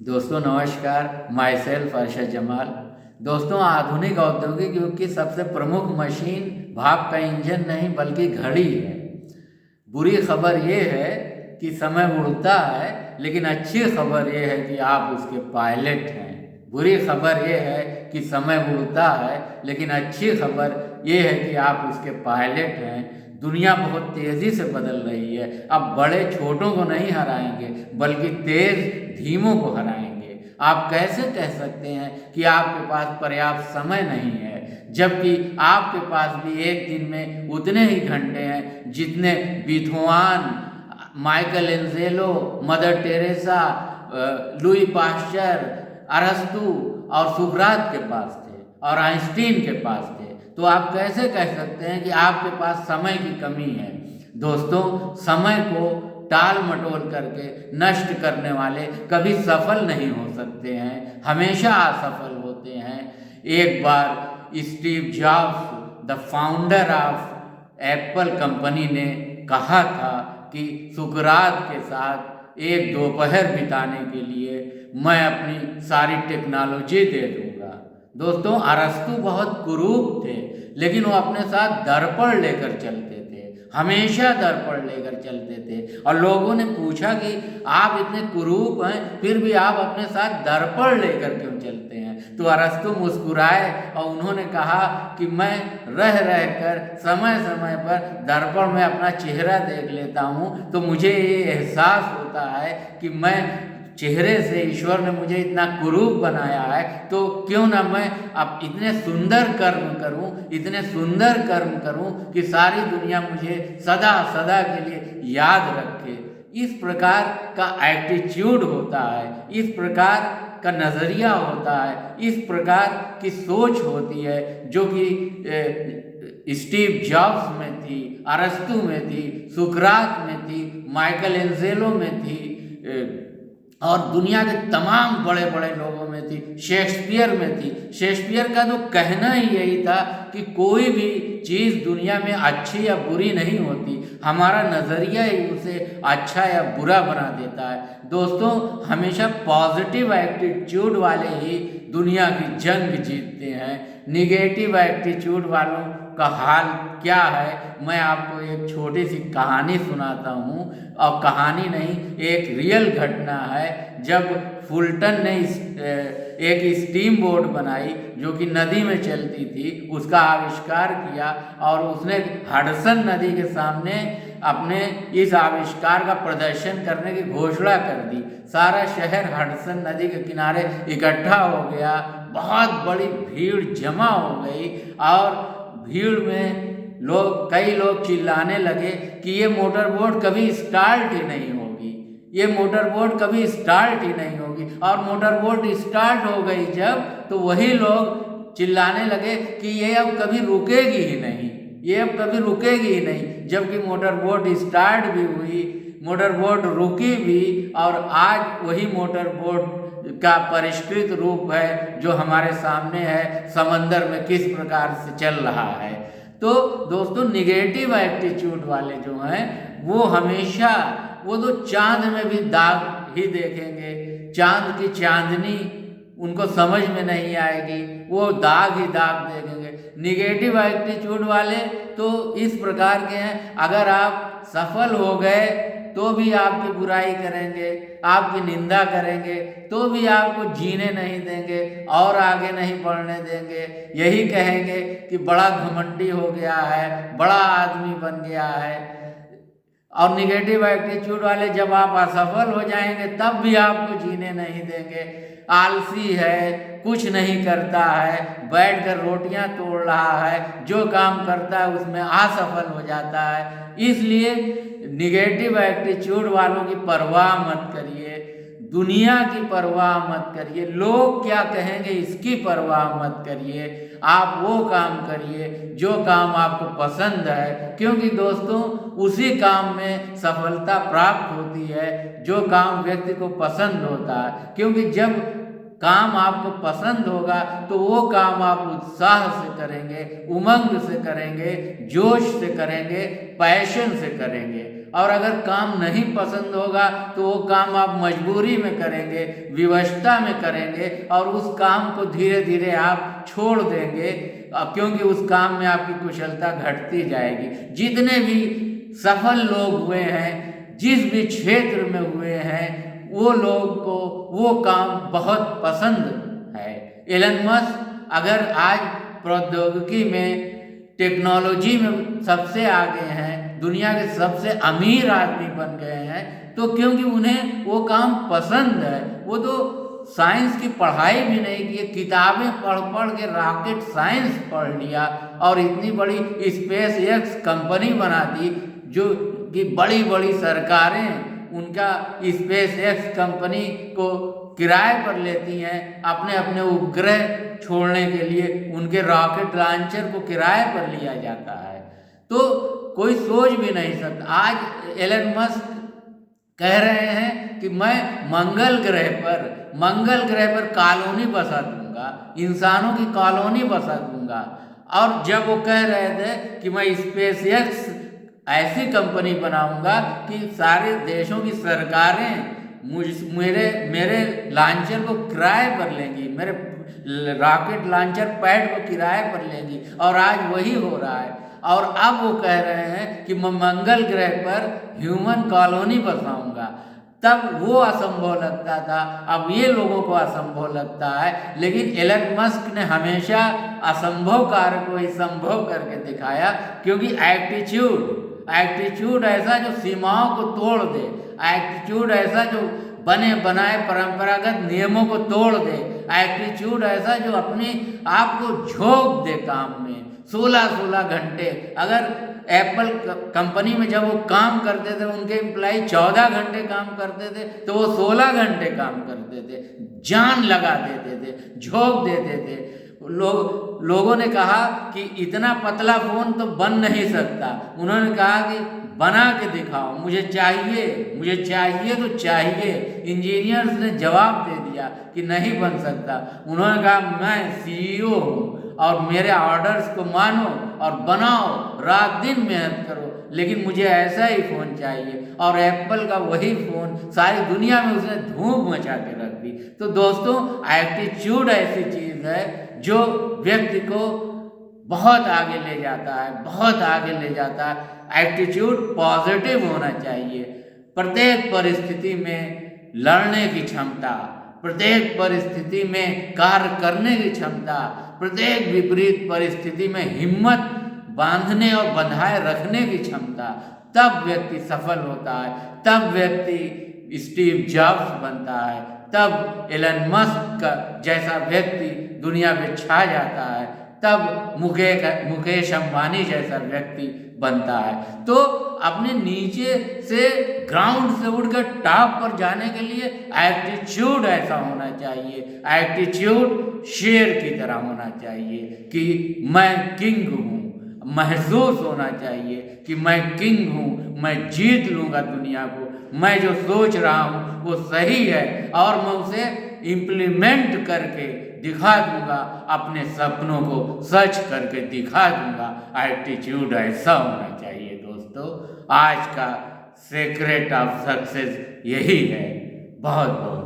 दोस्तों नमस्कार, my self Arshad Jamal. दोस्तों, आधुनिक औद्योगिक युग की सबसे प्रमुख मशीन भाप का इंजन नहीं बल्कि घड़ी है। बुरी खबर ये है कि समय उड़ता है, लेकिन अच्छी खबर ये है कि आप उसके पायलट हैं। बुरी खबर ये है कि समय उड़ता है, लेकिन अच्छी खबर ये है कि आप उसके पायलट हैं। दुनिया बहुत तेज़ी से बदल रही है। अब बड़े छोटों को नहीं हराएंगे, बल्कि तेज़ धीमों को हराएंगे। आप कैसे कह सकते हैं कि आपके पास पर्याप्त समय नहीं है, जबकि आपके पास भी एक दिन में उतने ही घंटे हैं जितने विद्वान Michael Angelo, mother Teresa, Louis Pasteur, अरस्तु और सुकरात के पास थे और आइंस्टीन के पास थे। तो आप कैसे कह सकते हैं कि आपके पास समय की कमी है? दोस्तों, समय को टाल मटोल करके नष्ट करने वाले कभी सफल नहीं हो सकते हैं, हमेशा असफल होते हैं। एक बार Steve Jobs, the founder of Apple company, ने कहा था कि सुकरात के साथ एक दोपहर बिताने के लिए मैं अपनी सारी टेक्नोलॉजी दे दूंगा। दोस्तों, अरस्तु बहुत कुरूप थे, लेकिन वो अपने साथ दर्पण लेकर चलते थे, हमेशा दर्पण लेकर चलते थे। और लोगों ने पूछा कि आप इतने कुरूप हैं, फिर भी आप अपने साथ दर्पण लेकर क्यों चलते हैं? तो अरस्तु मुस्कुराए और उन्होंने कहा कि मैं रह रह कर समय समय पर दर्पण में अपना चेहरा देख लेता हूँ, तो मुझे ये एहसास होता है कि मैं चेहरे से ईश्वर ने मुझे इतना कुरूप बनाया है, तो क्यों ना मैं अब इतने सुंदर कर्म करूं, इतने सुंदर कर्म करूं कि सारी दुनिया मुझे सदा सदा के लिए याद रखे। इस प्रकार का एटीट्यूड होता है, इस प्रकार का नज़रिया होता है, इस प्रकार की सोच होती है जो कि स्टीव जॉब्स में थी, अरस्तु में थी, सुकरात में थी, माइकल एंजेलो में थी, और दुनिया के तमाम बड़े बड़े लोगों में थी, शेक्सपियर में थी। शेक्सपियर का तो कहना ही यही था कि कोई भी चीज़ दुनिया में अच्छी या बुरी नहीं होती, हमारा नज़रिया ही उसे अच्छा या बुरा बना देता है। दोस्तों, हमेशा पॉजिटिव एटीट्यूड वाले ही दुनिया की जंग जीतते हैं। निगेटिव एटीट्यूड वालों का हाल क्या है, मैं आपको एक छोटी सी कहानी सुनाता हूँ। और कहानी नहीं, एक रियल घटना है। जब फुल्टन ने एक स्टीम बोट बनाई जो कि नदी में चलती थी, उसका आविष्कार किया और उसने हडसन नदी के सामने अपने इस आविष्कार का प्रदर्शन करने की घोषणा कर दी। सारा शहर हडसन नदी के किनारे इकट्ठा हो गया, बहुत बड़ी भीड़ जमा हो गई और भीड़ में कई लोग चिल्लाने लगे कि ये मोटर बोट कभी स्टार्ट ही नहीं होगी, ये मोटर बोट कभी स्टार्ट ही नहीं होगी। और मोटर बोट स्टार्ट हो गई जब, तो वही लोग चिल्लाने लगे कि ये अब कभी रुकेगी ही नहीं, ये अब कभी रुकेगी ही नहीं। जबकि मोटर बोट स्टार्ट भी हुई, मोटर बोट रुकी भी, और आज वही मोटर बोट का परिष्कृत रूप है जो हमारे सामने है, समंदर में किस प्रकार से चल रहा है। तो दोस्तों, निगेटिव एटीट्यूड वाले जो हैं वो हमेशा, वो तो चांद में भी दाग ही देखेंगे, चांद की चांदनी उनको समझ में नहीं आएगी, वो दाग ही दाग देखेंगे। निगेटिव एटीट्यूड वाले तो इस प्रकार के हैं, अगर आप सफल हो गए तो भी आपकी बुराई करेंगे, आपकी निंदा करेंगे, तो भी आपको जीने नहीं देंगे और आगे नहीं बढ़ने देंगे। यही कहेंगे कि बड़ा घमंडी हो गया है, बड़ा आदमी बन गया है। और निगेटिव एटीट्यूड वाले जब आप असफल हो जाएंगे तब भी आपको जीने नहीं देंगे। आलसी है, कुछ नहीं करता है, बैठकर रोटियां तोड़ रहा है, जो काम करता है उसमें असफल हो जाता है। इसलिए निगेटिव एटीट्यूड वालों की परवाह मत करिए, दुनिया की परवाह मत करिए, लोग क्या कहेंगे इसकी परवाह मत करिए। आप वो काम करिए जो काम आपको पसंद है, क्योंकि दोस्तों उसी काम में सफलता प्राप्त होती है जो काम व्यक्ति को पसंद होता है। क्योंकि जब काम आपको पसंद होगा तो वो काम आप उत्साह से करेंगे, उमंग से करेंगे, जोश से करेंगे, पैशन से करेंगे। और अगर काम नहीं पसंद होगा तो वो काम आप मजबूरी में करेंगे, विवशता में करेंगे और उस काम को धीरे धीरे आप छोड़ देंगे, क्योंकि उस काम में आपकी कुशलता घटती जाएगी। जितने भी सफल लोग हुए हैं, जिस भी क्षेत्र में हुए हैं, वो लोग को वो काम बहुत पसंद है। एलन मस्क अगर आज प्रौद्योगिकी में, टेक्नोलॉजी में सबसे आगे हैं, दुनिया के सबसे अमीर आदमी बन गए हैं, तो क्योंकि उन्हें वो काम पसंद है। वो तो साइंस की पढ़ाई भी नहीं की, किताबें पढ़ पढ़ के रॉकेट साइंस पढ़ लिया और इतनी बड़ी स्पेस एक्स कंपनी बना दी, जो कि बड़ी बड़ी सरकारें उनका स्पेस एक्स कंपनी को किराए पर लेती हैं, अपने अपने उपग्रह छोड़ने के लिए उनके रॉकेट लॉन्चर को किराए पर लिया जाता है। तो कोई सोच भी नहीं सकता। आज एलन मस्क कह रहे हैं कि मैं मंगल ग्रह पर कॉलोनी बसा दूंगा, इंसानों की कॉलोनी बसा दूंगा। और जब वो कह रहे थे कि मैं स्पेस एक्स ऐसी कंपनी बनाऊंगा कि सारे देशों की सरकारें मेरे लॉन्चर को किराए पर लेंगी, मेरे रॉकेट लॉन्चर पैड को किराए पर लेंगी, और आज वही हो रहा है। और अब वो कह रहे हैं कि मैं मंगल ग्रह पर ह्यूमन कॉलोनी बसाऊंगा। तब वो असंभव लगता था, अब ये लोगों को असंभव लगता है। लेकिन एलन मस्क ने हमेशा असंभव कार्य को ही संभव करके दिखाया, क्योंकि एटीट्यूड ऐसा जो सीमाओं को तोड़ दे, एटीट्यूड ऐसा जो बने बनाए परंपरागत नियमों को तोड़ दे, एटीट्यूड ऐसा जो अपने आप को झोंक दे काम में। 16 घंटे, अगर एप्पल कंपनी में जब वो काम करते थे, उनके एम्प्लॉय 14 घंटे काम करते थे, तो वो 16 घंटे काम करते थे, जान लगा देते थे, झोंक देते थे। लोगों ने कहा कि इतना पतला फोन तो बन नहीं सकता। उन्होंने कहा कि बना के दिखाओ, मुझे चाहिए तो चाहिए। इंजीनियर्स ने जवाब दे दिया कि नहीं बन सकता। उन्होंने कहा मैं सीईओ हूँ और मेरे ऑर्डर्स को मानो और बनाओ, रात दिन मेहनत करो, लेकिन मुझे ऐसा ही फ़ोन चाहिए। और एप्पल का वही फ़ोन सारी दुनिया में उसने धूम मचा के रख दी। तो दोस्तों, एटीट्यूड ऐसी चीज़ है जो व्यक्ति को बहुत आगे ले जाता है, एटीट्यूड पॉजिटिव होना चाहिए। प्रत्येक परिस्थिति में लड़ने की क्षमता, प्रत्येक परिस्थिति में कार्य करने की क्षमता, प्रत्येक विपरीत परिस्थिति में हिम्मत बांधने और बंधाए रखने की क्षमता, तब व्यक्ति सफल होता है, तब व्यक्ति स्टीव जॉब्स बनता है, तब एलन मस्क का जैसा व्यक्ति दुनिया में छा जाता है, तब मुकेश अंबानी जैसा व्यक्ति बनता है। तो अपने नीचे से ग्राउंड से उठकर टॉप पर जाने के लिए एटीट्यूड ऐसा होना चाहिए, एटीट्यूड शेर की तरह होना चाहिए कि मैं किंग हूँ। महसूस होना चाहिए कि मैं किंग हूँ, मैं जीत लूँगा दुनिया को, मैं जो सोच रहा हूँ वो सही है और मैं उसे इम्प्लीमेंट करके दिखा दूंगा, अपने सपनों को सच करके दिखा दूंगा। एटीट्यूड ऐसा होना चाहिए दोस्तों। आज का सीक्रेट ऑफ सक्सेस यही है। बहुत बहुत